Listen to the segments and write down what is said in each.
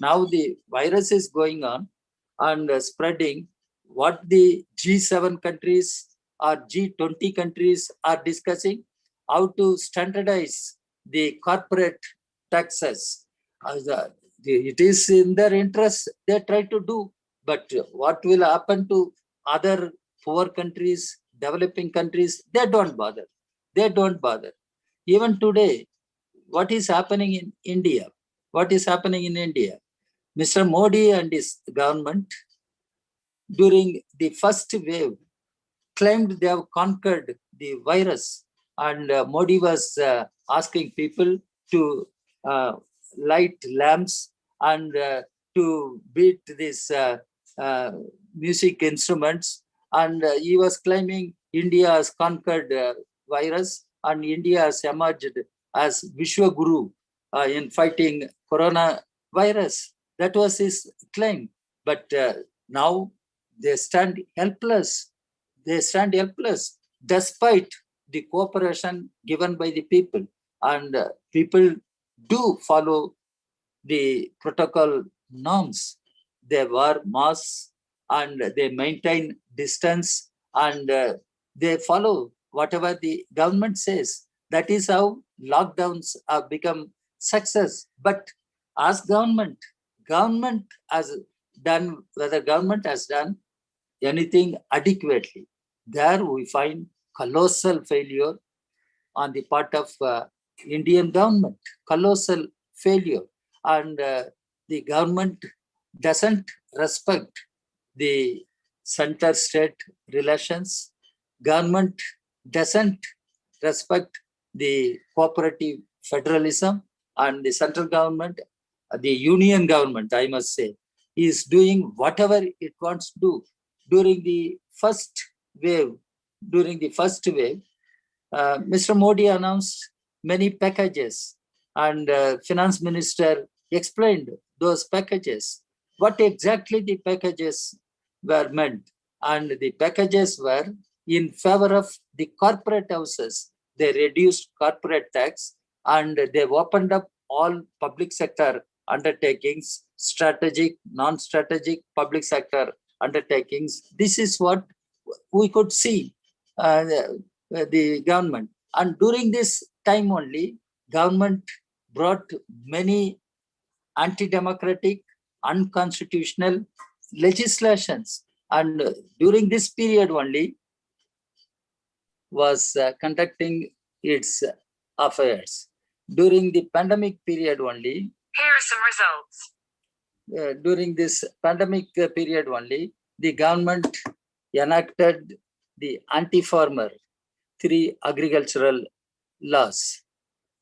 Now the virus is going on and spreading. What the G7 countries or G20 countries are discussing, how to standardize the corporate taxes. It is in their interest, they try to do. But what will happen to other poor countries, developing countries? They don't bother. They don't bother. Even today, what is happening in India? What is happening in India? Mr. Modi and his government during the first wave claimed they have conquered the virus, and Modi was asking people to light lamps and to beat these music instruments, and he was claiming India has conquered virus and India has emerged as Vishwaguru in fighting coronavirus. That was his claim. But now they stand helpless. They stand helpless despite the cooperation given by the people. And people do follow the protocol norms. They wear masks and they maintain distance, and they follow whatever the government says. That is how lockdowns have become success. But as government has done, whether government has done anything adequately, there we find colossal failure on the part of Indian government, colossal failure. And the government doesn't respect the center-state relations. Government doesn't respect the cooperative federalism, and the central government, the union government, I must say, is doing whatever it wants to do. During the first wave, Mr. Modi announced many packages, and finance minister explained those packages. What exactly the packages were meant, and the packages were in favor of the corporate houses. They reduced corporate tax and they opened up all public sector undertakings, strategic, non-strategic public sector undertakings. This is what we could see. The government, and during this time only government brought many anti-democratic, unconstitutional legislations, and during this period only was conducting its affairs. During the pandemic period only, here are some results. During this pandemic period only, the government enacted the anti-farmer 3 agricultural laws.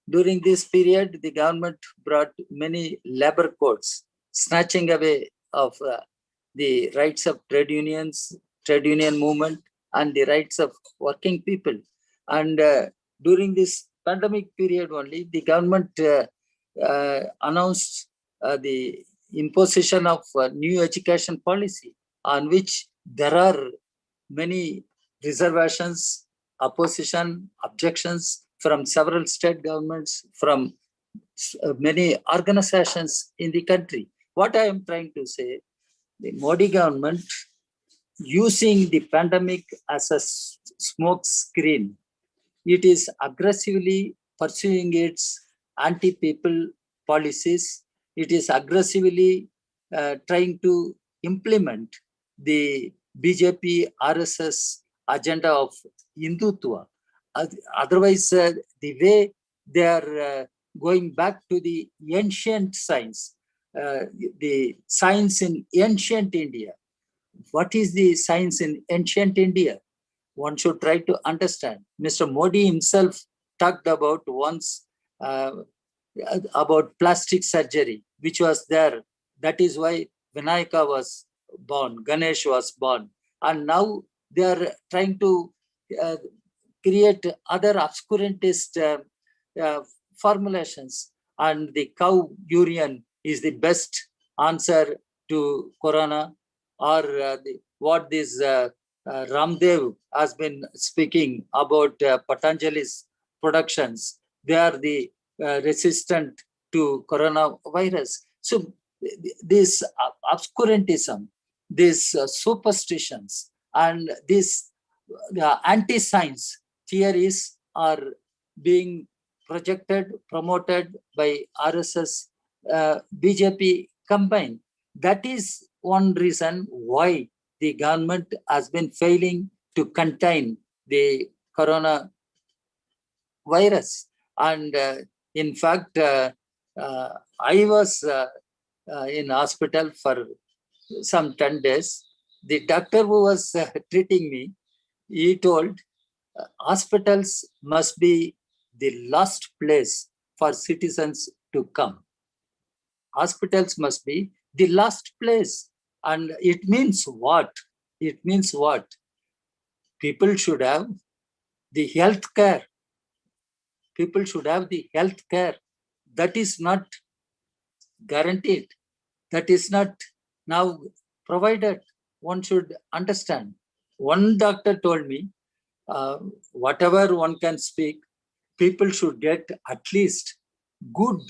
During this period, the government brought many labor codes, snatching away of the rights of trade unions, trade union movement, and the rights of working people. And during this pandemic period only, the government announced the imposition of new education policy, on which there are many reservations, opposition, objections from several state governments, from many organizations in the country. What I am trying to say, the Modi government using the pandemic as a smoke screen, it is aggressively pursuing its anti-people policies. It is aggressively trying to implement the BJP RSS agenda of Hindutva. Otherwise, the way they are going back to the ancient science, the science in ancient India. What is the science in ancient India? One should try to understand. Mr. Modi himself talked about once about plastic surgery, which was there. That is why Vinayaka was born, Ganesh was born. And now they are trying to create other obscurantist formulations. And the cow urine is the best answer to corona, or what this Ramdev has been speaking about Patanjali's productions. They are the resistant to coronavirus. So this obscurantism, these superstitions, and these anti-science theories are being projected, promoted by RSS, BJP combined. That is one reason why the government has been failing to contain the corona virus. And in fact, I was in hospital for some 10 days. The doctor who was treating me, he told hospitals must be the last place for citizens to come. Hospitals must be the last place. And it means what? It means what? People should have the health care. People should have the health care. That is not guaranteed. That is not now provided. One should understand. One doctor told me, whatever one can speak, people should get at least good,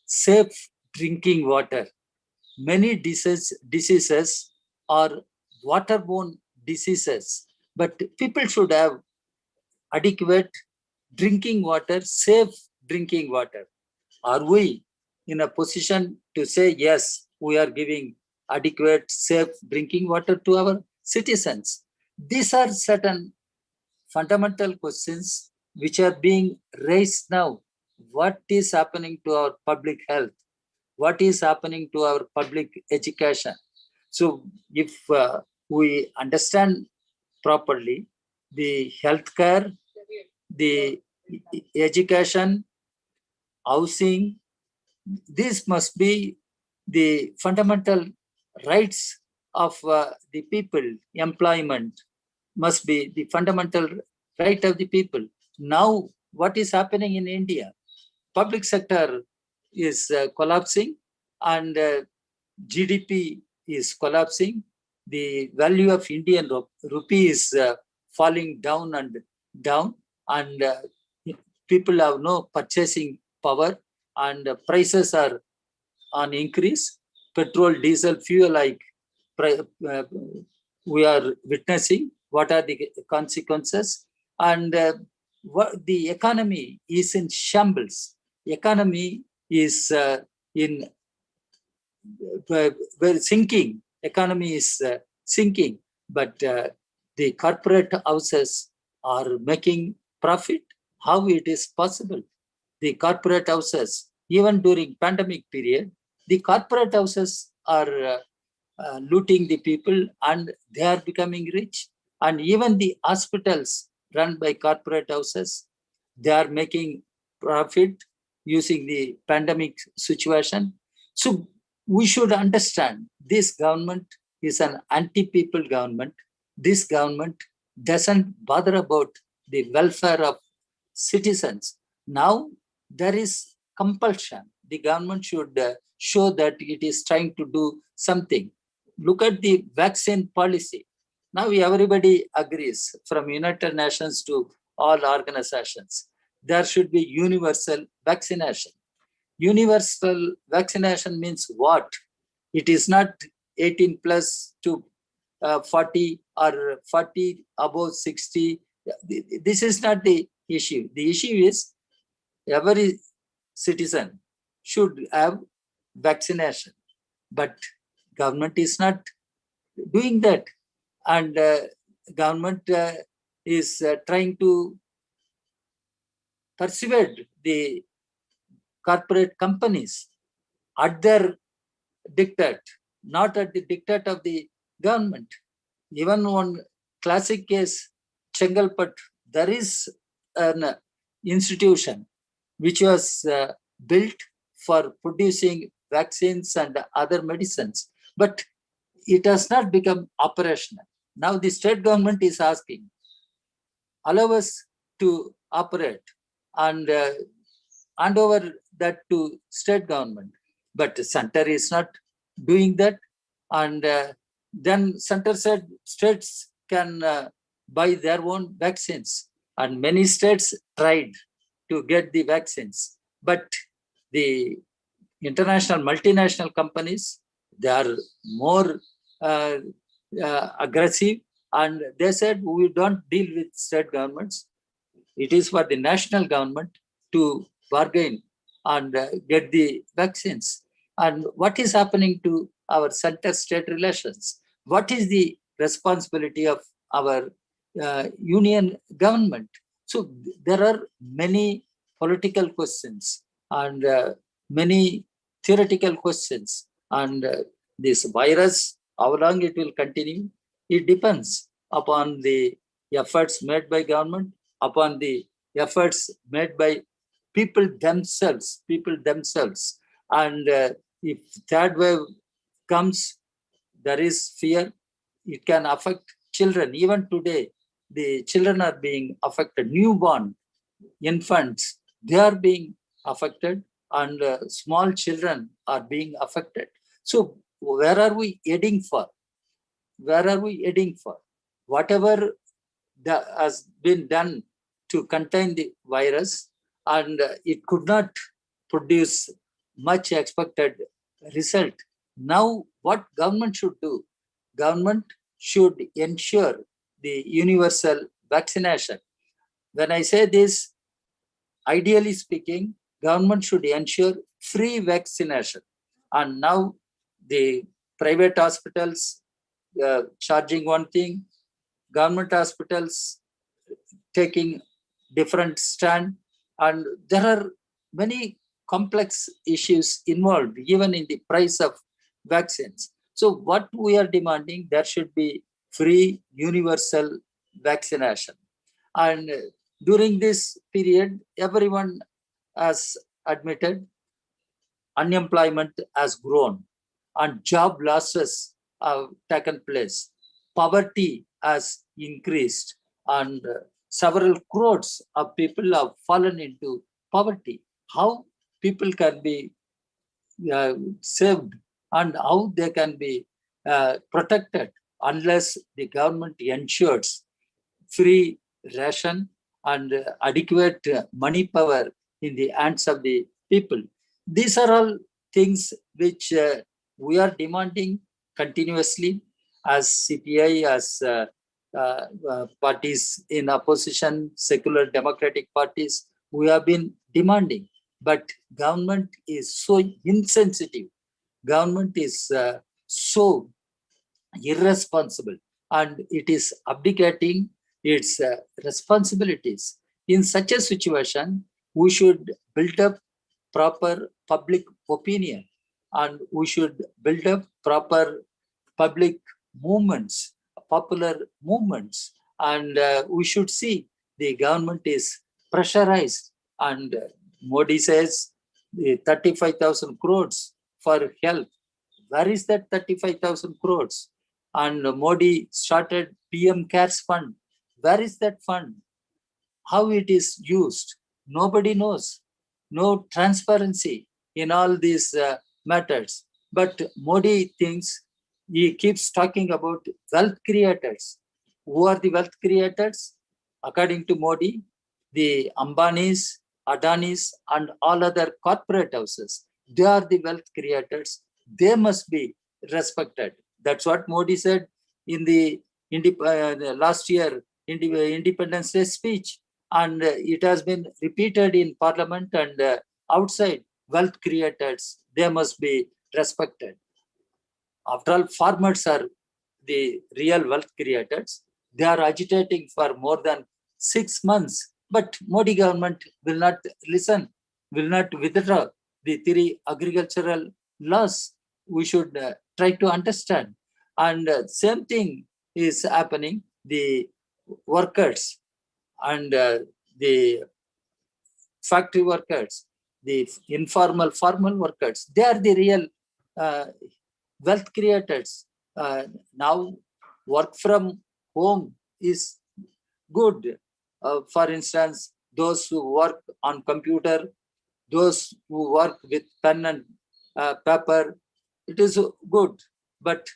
safe drinking water. Many diseases are waterborne diseases, but people should have adequate drinking water, safe drinking water. Are we in a position to say, yes, we are giving adequate, safe drinking water to our citizens? These are certain fundamental questions which are being raised now. What is happening to our public health? What is happening to our public education? So if we understand properly the healthcare, the education, housing, these must be the fundamental rights of the people. Employment must be the fundamental right of the people. Now, what is happening in India? Public sector is collapsing, and GDP is collapsing. The value of Indian rupee is falling down and down, and people have no purchasing power, and prices are on increase. Petrol, diesel, fuel, like we are witnessing. What are the consequences? And what the economy is in shambles. Economy is in sinking. Economy is sinking, but the corporate houses are making profit. How it is possible? The corporate houses, even during pandemic period, the corporate houses are looting the people, and they are becoming rich. And even the hospitals run by corporate houses, they are making profit using the pandemic situation. So we should understand this government is an anti-people government. This government doesn't bother about the welfare of citizens. Now there is compulsion. The government should show that it is trying to do something. Look at the vaccine policy. Now everybody agrees, from United Nations to all organizations, there should be universal vaccination. Universal vaccination means what? It is not 18 plus to 40 or 40 above 60. This is not the issue. The issue is every citizen should have vaccination, but government is not doing that, and government is trying to persuade the corporate companies at their diktat, not at the diktat of the government. Even one classic case, Chengalpat, there is an institution which was built for producing vaccines and other medicines, but it has not become operational. Now the state government is asking, allow us to operate and hand over that to state government. But the center is not doing that. And then center said states can buy their own vaccines. And many states tried to get the vaccines. But the international multinational companies, they are more aggressive, and they said we don't deal with state governments. It is for the national government to bargain and get the vaccines. And what is happening to our center-state relations? What is the responsibility of our union government? So there are many political questions and many theoretical questions. And this virus, how long it will continue, it depends upon the efforts made by government, upon the efforts made by people themselves. And if third wave comes, there is fear. It can affect children. Even today, the children are being affected. Newborn infants, they are being affected, and small children are being affected. So where are we heading for? Where are we heading for? Whatever that has been done to contain the virus, and it could not produce much expected result. Now, what government should do? Government should ensure the universal vaccination. When I say this, ideally speaking, government should ensure free vaccination. And now the private hospitals charging one thing, government hospitals taking different stand, and there are many complex issues involved even in the price of vaccines. So what we are demanding, there should be free universal vaccination. And during this period, everyone has admitted unemployment has grown and job losses have taken place. Poverty has increased, and several crores of people have fallen into poverty. How people can be saved and how they can be protected unless the government ensures free ration and adequate money power in the hands of the people. These are all things which we are demanding continuously as CPI, as parties in opposition, secular democratic parties. We have been demanding, but government is so insensitive. Government is so irresponsible, and it is abdicating its responsibilities. In such a situation, we should build up proper public opinion, and we should build up proper public movements, popular movements, and we should see the government is pressurized. And Modi says the 35,000 crores for health. Where is that 35,000 crores? And Modi started PM CARES Fund. Where is that fund? How it is used? Nobody knows. No transparency in all these matters. But Modi thinks, he keeps talking about wealth creators. Who are the wealth creators? According to Modi, the Ambanis, Adanis, and all other corporate houses. They are the wealth creators. They must be respected. That's what Modi said in the last year Independence Day speech, and it has been repeated in Parliament and outside. Wealth creators, they must be respected. After all, farmers are the real wealth creators. They are agitating for more than 6 months, but Modi government will not listen, will not withdraw the three agricultural laws. We should try to understand. And same thing is happening. The workers and the factory workers, the informal, formal workers, they are the real wealth creators. Now, work from home is good. For instance, those who work on computer, those who work with pen and paper, it is good. But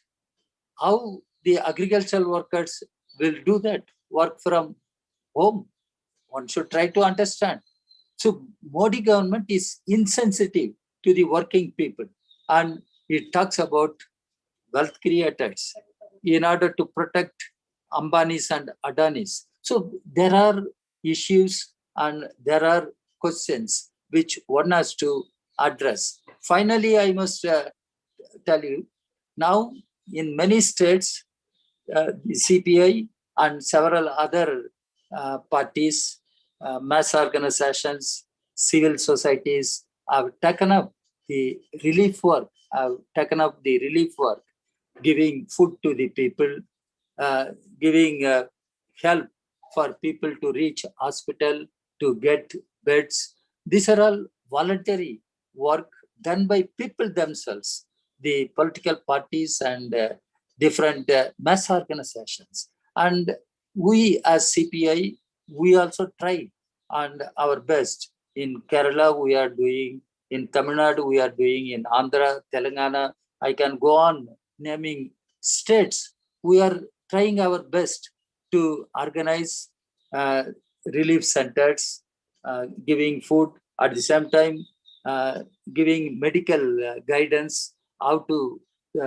how the agricultural workers will do that work from home? One should try to understand. So Modi government is insensitive to the working people. And it talks about wealth creators in order to protect Ambanis and Adanis. So there are issues and there are questions which one has to address. Finally, I must tell you, now in many states, the CPI and several other parties, mass organizations, civil societies have taken up the relief work, giving food to the people, giving help for people to reach hospital, to get beds. These are all voluntary work done by people themselves, the political parties and different mass organizations. And we as CPI, we also try and our best. In Kerala, we are doing, in Tamil Nadu, we are doing, in Andhra, Telangana, I can go on naming states. We are trying our best to organize relief centers, giving food, at the same time giving medical guidance, how to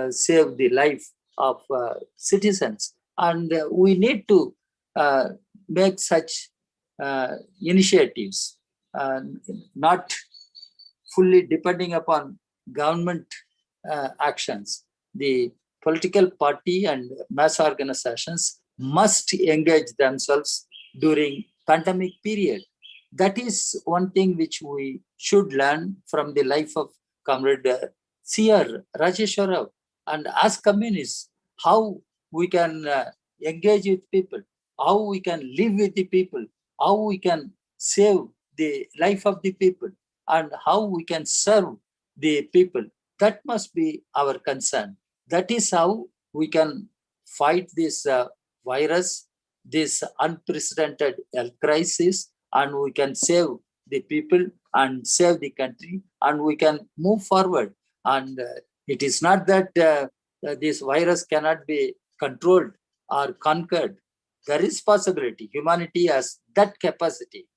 save the life of citizens. And we need to make such initiatives, not fully depending upon government actions. The political party and mass organizations must engage themselves during pandemic period. That is one thing which we should learn from the life of Comrade C.R. Rajeshwar Rao. And as communists, how we can engage with people, how we can live with the people, how we can save the life of the people, and how we can serve the people. That must be our concern. That is how we can fight this virus, this unprecedented health crisis, and we can save the people and save the country, and we can move forward. And it is not that this virus cannot be controlled or conquered. There is possibility. Humanity has that capacity.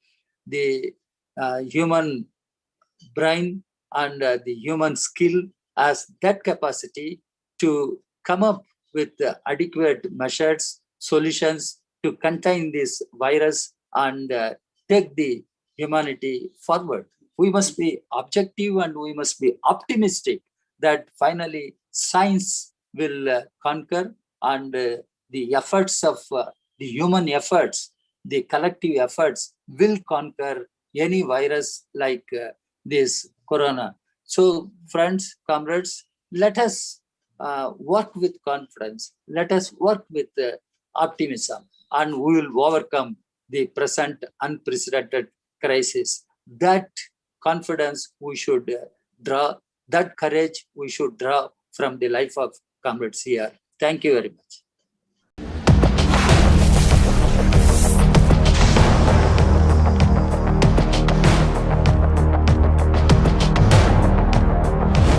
The human brain and the human skill has that capacity to come up with adequate measures, solutions to contain this virus and take the humanity forward. We must be objective and we must be optimistic that finally science will conquer, and the efforts of the human efforts, the collective efforts will conquer any virus like this corona. So, friends, comrades, let us work with confidence. Let us work with optimism, and we will overcome the present unprecedented crisis. That confidence we should draw, that courage we should draw from the life of comrades here. Thank you very much.